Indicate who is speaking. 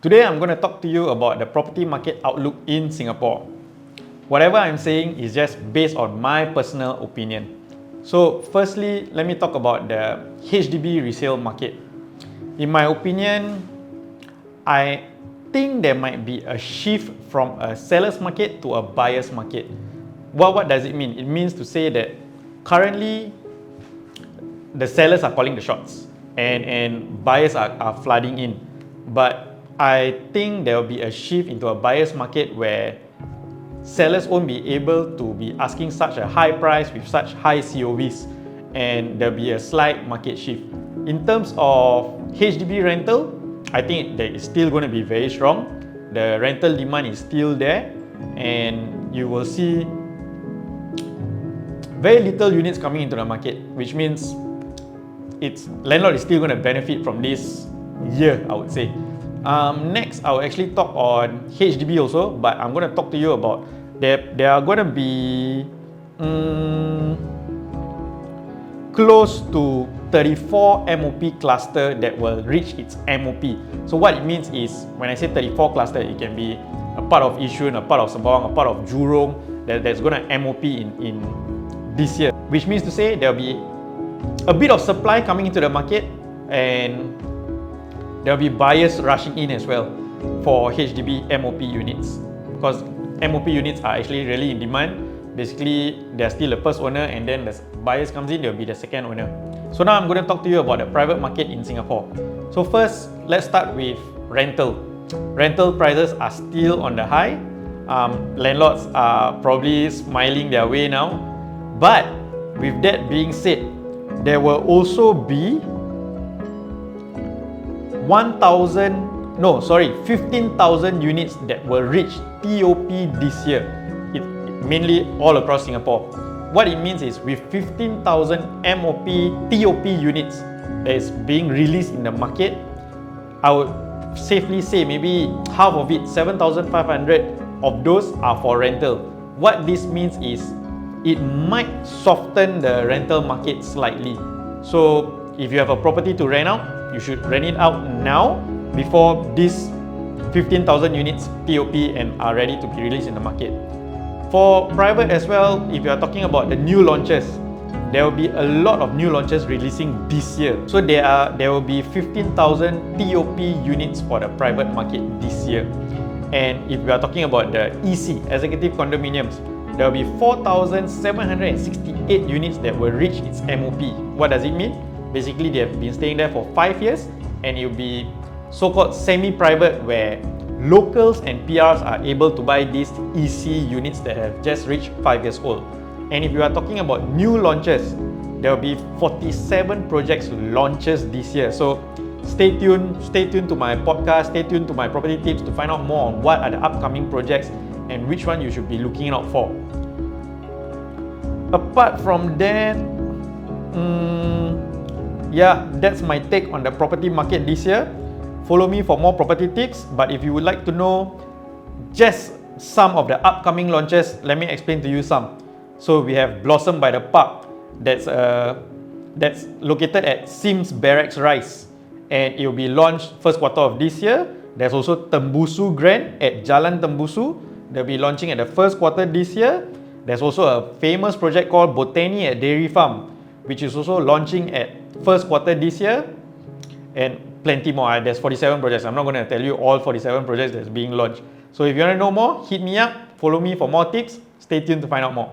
Speaker 1: Today I'm going to talk to you about the property market outlook in Singapore. Whatever I'm saying is just based on my personal opinion. So firstly, let me talk about the HDB resale market. In my opinion, I think there might be a shift from a seller's market to a buyer's market. What does it mean? It means to say that currently the sellers are calling the shots and buyers are flooding in. But I think there will be a shift into a buyer's market where sellers won't be able to be asking such a high price with such high COVs, and there'll be a slight market shift. In terms of HDB rental, I think that is still going to be very strong. The rental demand is still there, and you will see very little units coming into the market, which means landlord is still going to benefit from this year, I would say. Next, I will actually talk on HDB also, but I'm going to talk to you about there are going to be close to 34 MOP cluster that will reach its MOP. So what it means is, when I say 34 cluster, it can be a part of Yishun, a part of Sembawang, a part of Jurong that's going to MOP in this year, which means to say there'll be a bit of supply coming into the market, and there'll be buyers rushing in as well for HDB MOP units, because MOP units are actually really in demand. Basically, they're still the first owner, and then the buyers comes in, they'll be the second owner. So now I'm going to talk to you about the private market in Singapore. So first, let's start with rental. Rental prices are still on the high. Landlords are probably smiling their way now. But with that being said, there will also be 15,000 units that will reach TOP this year, mainly all across Singapore. What it means is, with 15,000 MOP TOP units that is being released in the market, I would safely say maybe half of it, 7,500 of those, are for rental. What this means is, it might soften the rental market slightly. So if you have a property to rent out, you should rent it out now before these 15,000 units TOP and are ready to be released in the market. For private as well, if you are talking about the new launches, there will be a lot of new launches releasing this year. So there will be 15,000 TOP units for the private market this year. And if we are talking about the EC, executive condominiums, there will be 4,768 units that will reach its MOP. What does it mean? Basically, they have been staying there for 5 years, and it will be so-called semi-private, where locals and PRs are able to buy these EC units that have just reached 5 years old. And if you are talking about new launches, there will be 47 projects launches this year. So stay tuned to my podcast, stay tuned to my property tips to find out more on what are the upcoming projects and which one you should be looking out for. Apart from that, yeah, that's my take on the property market this year. Follow me for more property tips, but if you would like to know just some of the upcoming launches, let me explain to you some. So we have Blossom by the Park, that's located at Sims Barracks Rise, and it will be launched first quarter of this year. There's also Tembusu Grand at Jalan Tembusu. They'll be launching at the first quarter this year. There's also a famous project called Botany at Dairy Farm, which is also launching at first quarter this year, and plenty more. There's 47 projects. I'm not going to tell you all 47 projects that's being launched. So if you want to know more, hit me up, follow me for more tips, stay tuned to find out more.